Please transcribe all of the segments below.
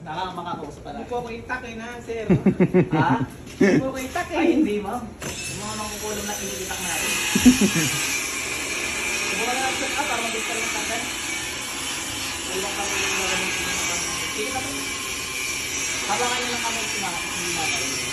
Makakausap pa Hindi lang. po ako itak na, sir. Ha? Hindi po ako itak Ay, hindi ma'am. Yung mga makukulam na iniitak natin. Subukan na lang check up para mag-discard ng tagal. Ulang kami yung narating ko ng kami. Sige na po. Habangan nyo ng kamay sumakit. Hindi makakalala.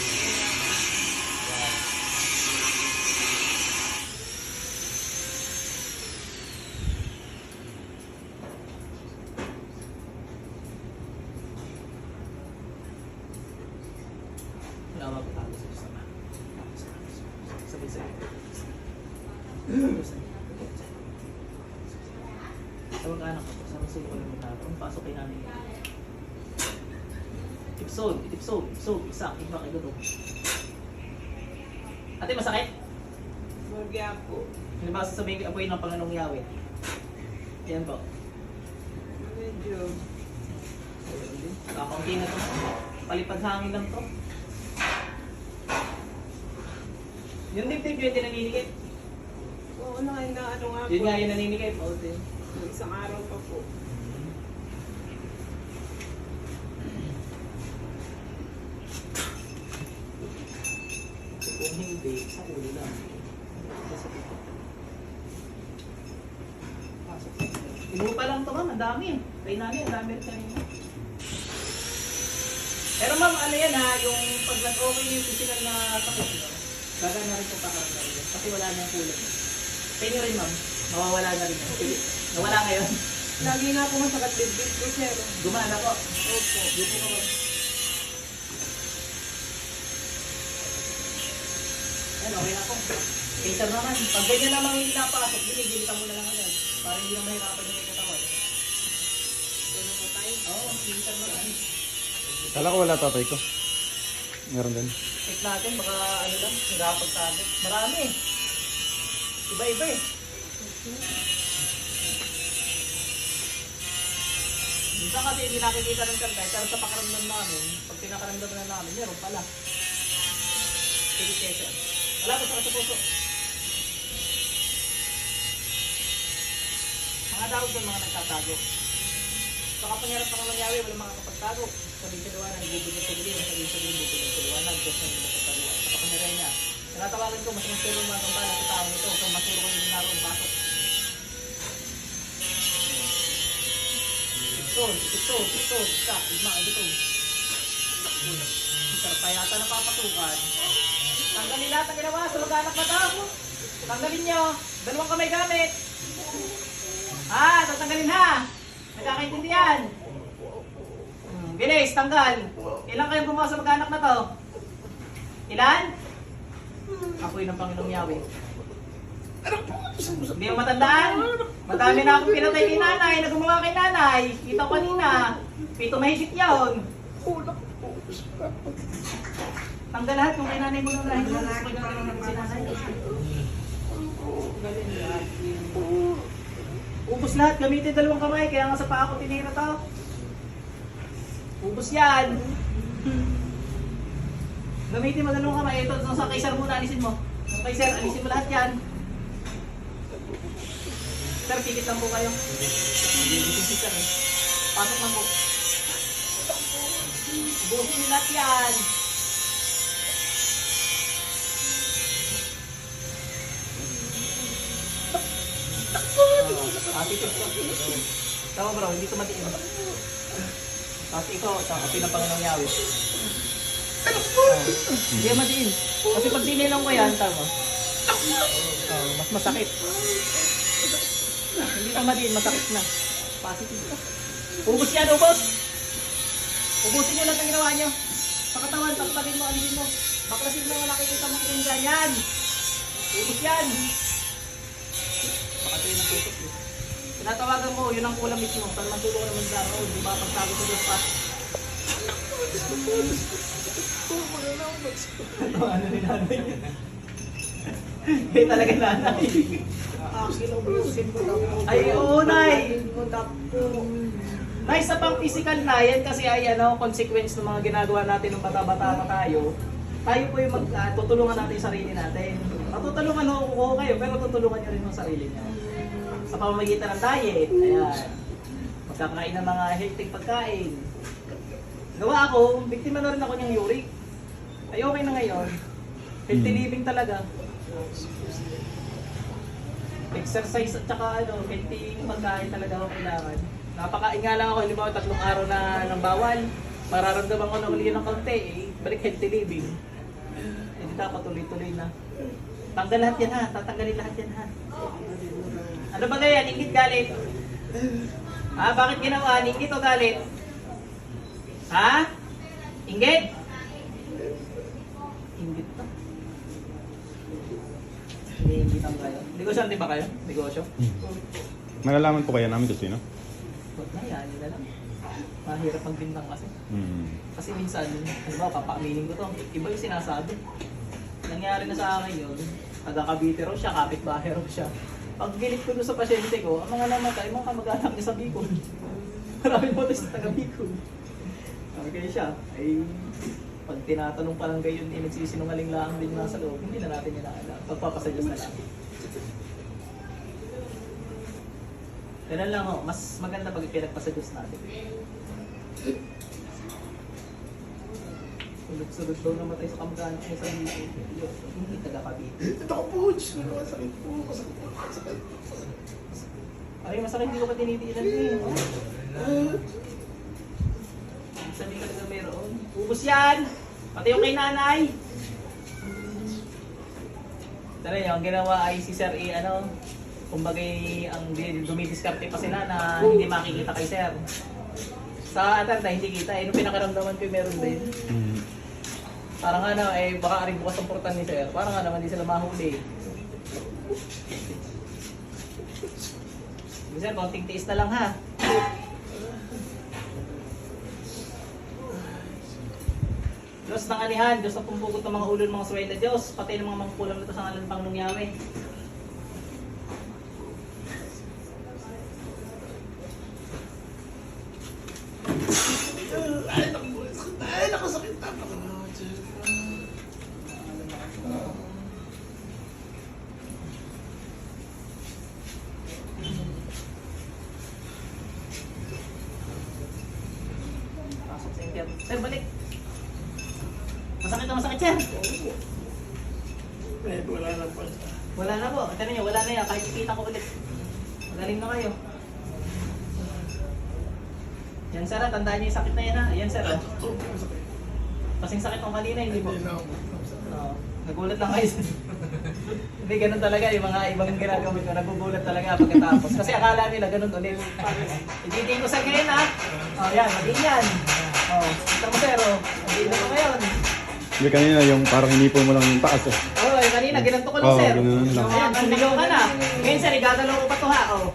Wala ba pagkakago sa sama? Sabay-sabay. Sa mag-anak ko, sa masulo ko lang mag-anak. Ang pasok kay namin. Ipsod, isak, iba kay gutom. Ate, masakit? Magya po. Hindi ba sasabihin ko apoy ng Panginoong Yahweh? Yan po. Medyo. Kakaunti na to. Palipad hangin lang to. Yung dip-dip yun, nanininikip. Oo na, ano nga po. Yun nga yung nanininikip. Oo, din. Isang araw pa po. Kung hindi, sa ulo lang. Sa pito. Pasok. Inupa lang to ma'am, ang dami. Kay nani, ang dami rin kanina. Pero ma'am, ano yan ha, yung pag nag-okay yung physical na sakit nyo, gagana rin po pakaramdam yun. Kasi wala na yung kulang. Kaya nyo rin ma'am, mawawala na rin yan. Sige, nawala ngayon. Lagi nga po masakit dibdib ko, sir. Gumana po. Opo. Dito ko ma'am. Ayan, okay na po. Cater naman. Pag ganyan namang hindi napasok, binigilitan mo na lang agad. Para hindi na mahirapan yung may katawan. Ano po tayo? Oo, cater naman. Kala ko wala tatay ko. Meron din. Check natin, baka ano lang, nagkakapagsabi. Marami eh. Iba-iba eh. Minsan kasi hindi nakikita ng kantay, pero sa pakaramdam namin, pag pinakaramdam na namin, meron pala. Sige, Kesha. Wala ko sa puso. Mga daw doon, mga nagtatago. Sa kapangyarap ng mangyari, walang mga kapagtago. Sabihin sa liwanag, bubulong sa dilim. Sabihin sa dilim, bubulong sa liwanag. Diyos na hindi kapagtaguan. Sa kapangyarihan niya. Tinatawagan ko, mas masuro mga gambala sa tao nito. Kung masuro ko yung naroon, pasok. Ito, stop, igma, ito. Sarpayata na papasukan. Tanggalin lahat ang ginawa sa mag-anak na tao. Tanggalin nyo. Dalawang kamay gamit. Tatanggalin ha. Nagkakaintindihan. Bilis, tanggal. Ilan kayong gumawa sa mag-anak na to? Ilan? Ako'y ng Panginoong Yahweh. Hindi mo matandaan? Madami na akong pinatay kay nanay na gumawa kay nanay. Kita ko kanina. 7 mahigit yun. Tanggal lahat kung kay nanay mo nung lahit mo. Gusto ko yung si nanay. Ubus lahat. Gamitin 2 kamay. Kaya nga sa paa ko tinira to. Ubus yan. Gamitin mo 2 kamay. Ito, sa kaisar muna, alisin mo. Sa kaisar, alisin mo lahat yan. Sir, pikit lang po kayo. Hindi sir eh. Pasok lang po. Busin nyo lahat yan. Attitude ko. Tama bro, hindi ko matiin. Tapos ikaw, api ng Panginoong Yahweh. Hindi matiin. Kasi pag dinilang ko yan, tama. Mas masakit. Hindi ka madiin, masakit na. Positive ka. Ubus yan, ubus! Ubusin nyo lang ang ginawa nyo. Sa katawan, pagpagin mo, alisin mo. Baklasin mo, nakikita mo kung yan. Ubus yan! Baka ito yun ang tutok. Tinatawagan mo, yun ang kulang mismo. Pag matulong ka naman daro, di ba pagsabi ko Diyos pa? Ano ni nanay? Kaya talaga nanay. Ay, oo, Nay. Nay, sa pang physical na, yan kasi ay consequence ng mga ginagawa natin ng bata-bata pa tayo. Tayo po yung tutulungan natin yung sarili natin. Tutulungan ko kayo, pero tutulungan nyo rin yung sarili nyo. Sa pamamagitan ng diet, ayan. Magkakain ng mga healthy pagkain. ako, biktima na rin ako ng uric. Ay okay na ngayon. Healthy living talaga. Exercise at saka healthy pagkain talaga ako kailangan. Napakain nga lang ako, halimbawa 3 araw na ng bawal. Mararamdaman ko na uli ng kaunti, balik healthy living. Hindi dapat tuloy-tuloy na. Tanggal lahat yan ha, tatanggalin lahat yan ha. Ano ba ganyan? Ingit galit? Ha? Bakit ginawa? Ingit o galit? Ha? Ingit? Ingit pa. Iniingitan kayo. Negosyo ba kayo? Negosyo? Malalaman po kaya namin gusto, no? Huwag na yan, yun na lang. Mahirap magbintang kasi. Hmm. Kasi minsan, ano ba, papaaminin ko to, iba yung sinasabi. Nangyari na sa akin yun, taga-Cavite raw siya, kapitbahay raw siya. Pag gilit ko doon sa pasyente ko, ang mga namatay, mga kamag-anak niya sa Bicol. Maraming motos sa taga-Bicol. Okay siya, ay pag tinatanong pa lang gayon, nagsisinungaling lang din yung nasa loob, hindi na natin yun alam. Pagpapasadyos na lang. Ganun lang ho, mas maganda pag pinagpasadyos natin. Sulod-sulod daw namatay sa kamag-anak niya sa Bicol. Hindi taga-Cavite. Ito ko po, masakit po, masakit po, masakit. Ay, masakit, hindi ko pa tinitiinan eh. Sabi ka na meron. Ubus yan! Pati yung kay nanay! Tara yun, ang ginawa ay si Sir E, kumbagay ang dumidiskarte pa sila na hindi makikita kay Sir. Sa Atlanta, hindi kita. Nung pinakaramdaman ko meron din. Hmm. Parang baka aring bukas ang portal ni Sir. Parang naman hindi sila mahuli. Sir, konting tiis na lang ha. Diyos ng anihan, Diyos ng pumpugot ng mga ulo ng mga suway na Diyos, pati ng mga mangkulam nito sa ngalan pang nung Yahweh. Ay, nakasakit na. Pasok sa inter. Sir, balik! Masakit na masakit, Sir! Wala na po. Wala na po. Ito niyo, wala na yan. Kahit ikita ko ulit. Magaling na kayo. Yan, Sir, tandaan niyo yung sakit na yan ha. Yan, Sir. Kasing sakit ng kanina, hindi po. Oo. Nagulat lang kayo. Hindi, ganun talaga. Yung mga ibang ginagamit ko, nagugulat talaga pagkatapos. Kasi akala nila ganun ulit. Iditin ko sa ngayon ha. O, yan, maging yan. O, kita mo, Sir. Maging na ko ngayon. Hindi kanina yung parang inipo mo lang yung taas eh. Oo, yung kanina, ginanto ko lang, Oo, Sir. ganun lang. Ayan, sumigaw ka na. Ngayon, Sir, igagalaw ko pa to ha. O.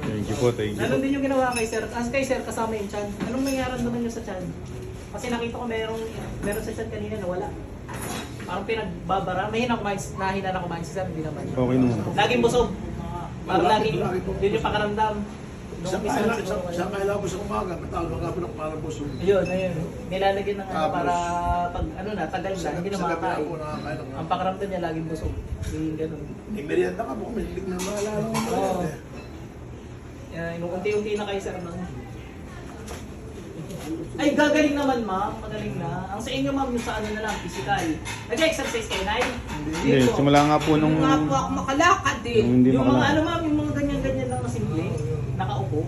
Thank you po, thank you po. Ganun din yung ginawa kay Sir. As kay Sir, kasama yung chan. Anong nangyari naman niya sa chan? Kasi nakita ko meron sa chan kanina na wala. Parang pinagbabara. Mahina na kumain si Sir, hindi naman. Okay naman. Laging busog. Parang laging, yun yung pakaramdam. Sa kailangan po sa umaga, matawag mga po ng parang puso. Ayun. Nilalagyan ng para pag tagal na, hindi na makakain. Ang pakaramdam niya laging busog. Yung ganun. May merienda ka po, may lilig na mga lalong Oo. merienda. Unti-unti na kayo, Sir, no? Ay, gagaling naman, ma'am. Magaling na. Ang sa inyo, ma'am, yung sa na lang, physical. Nag-exercise kayo, Nay? Hindi, po. simula nga po nung... Nga po ako makalakad eh. nung hindi Yung mga makalakad. ma'am, yung mga ganyan-ganyan lang na simple, nakaupo.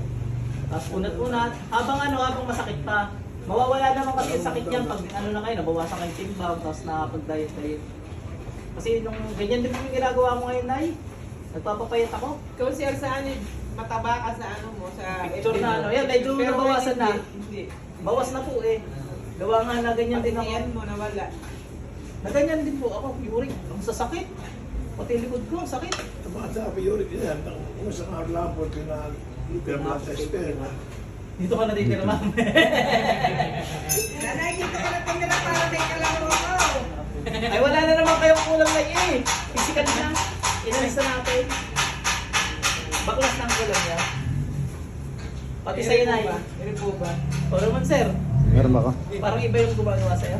Tapos unat-unat, habang masakit pa. Mawawala naman kasi yung sakit niyan pag na kayo, nabawasan kayo timbang, tapos nakapag-diet. Kasi nung ganyan din yung ginagawa mo ngayon, Nay. Nagpapapayat ako. Ikaw, Sir, saan eh? Mataba ka sa sa... Picture na yan, medyo Pero nabawasan na. Hindi. Bawas na po eh. Gawa nga na ganyan din ako. Yan mo, nawala. Na ganyan din po ako, uric. Ang sasakit. Pati likod ko, ang sakit. Mga sabi, yun, yan. Kung isang araw lang po, pinablang sa espera. Dito ka na din tira, ma'am. Nanay, dito ka na tumira para may kalaro ko. Ay, wala na naman kayong kulang na eh. Physical na. Inalis na natin. Baklas na ang kulang niya. Pati sa'yo na yun. Ano po ba? O naman, sir. Meron ba ka? Parang iba yung gumagawa sa'yo.